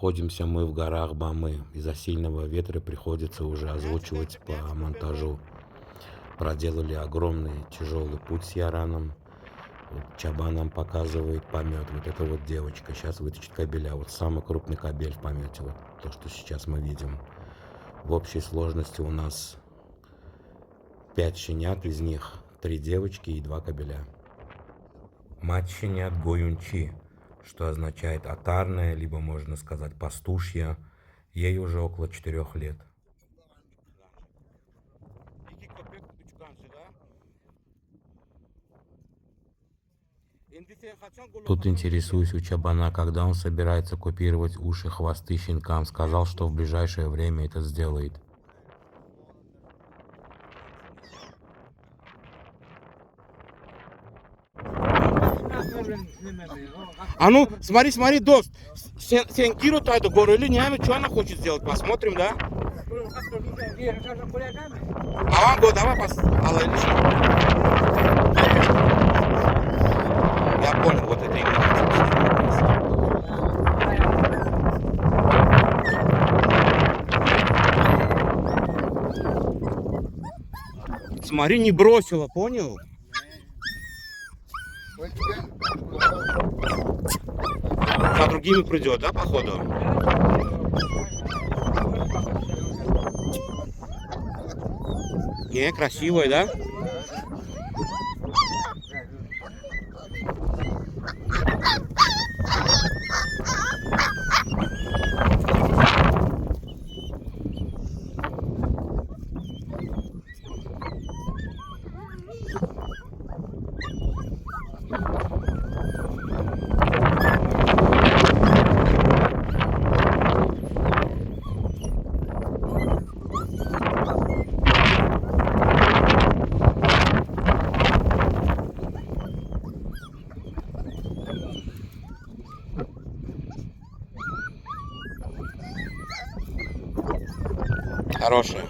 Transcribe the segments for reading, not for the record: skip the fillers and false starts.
Находимся мы в горах Бамы. Из-за сильного ветра приходится уже озвучивать по монтажу. Проделали огромный тяжелый путь с Яраном. Вот Чабан нам показывает помет. Вот эта вот девочка сейчас вытащит кабеля. Вот самый крупный кабель в помете. Вот то, что сейчас мы видим. В общей сложности у нас 5 щенят, из них 3 девочки и 2 кабеля. Мать щенят Гоюнчи, что означает отарная, либо можно сказать пастушья. Ей уже около 4 лет. Тут интересуюсь у Чабана, когда он собирается купировать уши, хвосты щенкам. Сказал, что в ближайшее время это сделает. А ну, смотри, смотри, Дост. Сенкиру тайду горели, не, что она хочет сделать? Посмотрим, да? Аванго, давай Я понял, вот это именно. Смотри, не бросила, понял? За другими придет, да, походу? Не, красивая, да? Хорошая.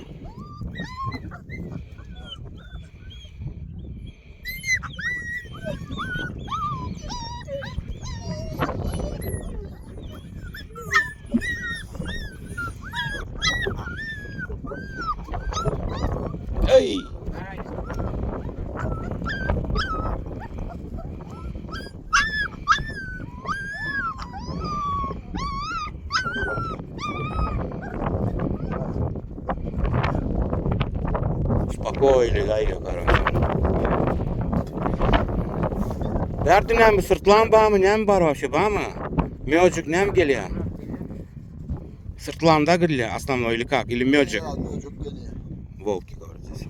Эй! Uspokojili, da ее, короче. Derdi ne mi? Sırtlan bağ mı? Ne mi var вообще? Bağ mı? Мёджик не mi geliyor? Сыртланда говорили, основной или как? Или мёджик? Волки, говорят здесь.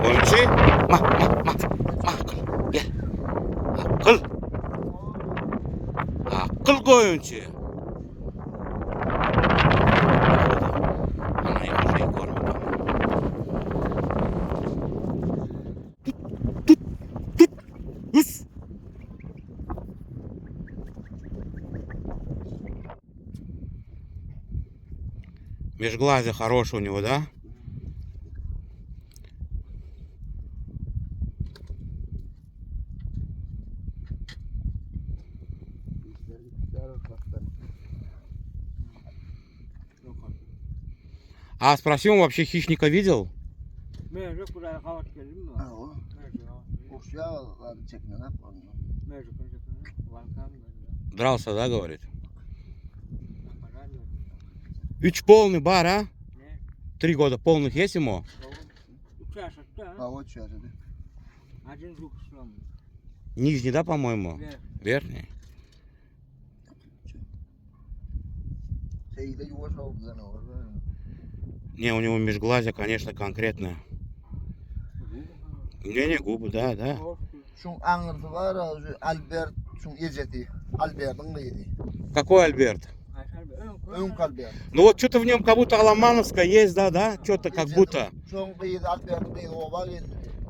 Гончи? Gel. Akıl. Akıl koyuncu. Она их уже и кормит. Межглазие хорошее у него, да? А спроси, он вообще хищника видел? Дрался, да, говорит? 3 полный бар, а? 3 года полных есть ему? Нижний, да, по-моему? Верхний. Не, у него межглазие, конечно, конкретное. Не, губы, да, да. Какой Альберт? Ну вот что-то в нем как будто Аламановская есть, да, да? Что-то как будто.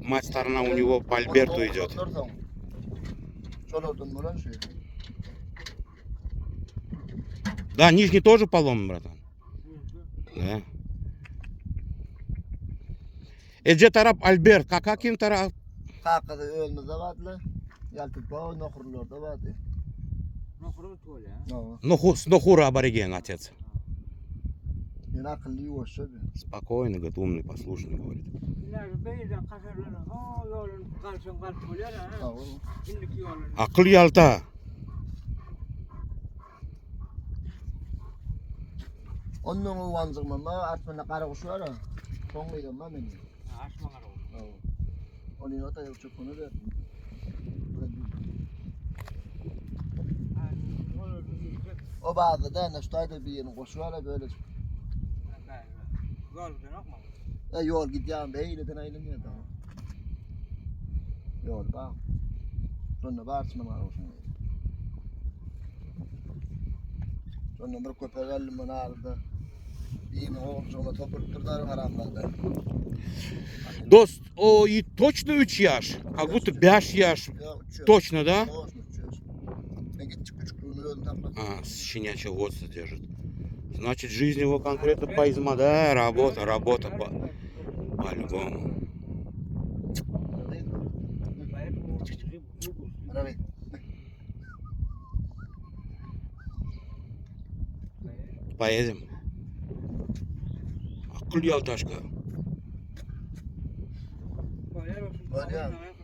Мать сторона у него по Альберту идет. Да, нижний тоже поломан, братан. Да. Эдже тарап Альберт, каким тарап? С Нохура абориген, отец. Yani akıllı yuvası abi. Спокойно, говорит, умный, послушный, говорит. Ha oğlum. Akıl yalta. Onun uvancığıma ma atmana kara kuşu var ha. Sonluydu ma beni. Ha. Onun ota yok çok bunu da. O bazı da neştayda bir yerin kuşu var ha böyle. Yol gidiyorum beyleden ayrılmıyor da. Yol bak. Sonra bağırsın bana olsun. Sonra bir köpek ellim bana aldı. Yine oğlum topurtturlar haramlarda. Dost, o и точно 3 яш? Как будто 5 яш. Точно, да? Точно, честно. Я гитчик küçüklüğünü öldüm tam. А, с щенячьего возраста держит. Значит, жизнь его конкретно по изма, да? Работа по-любому. Arabi. Поедем. Akıl yaltaşka. Hadi ya.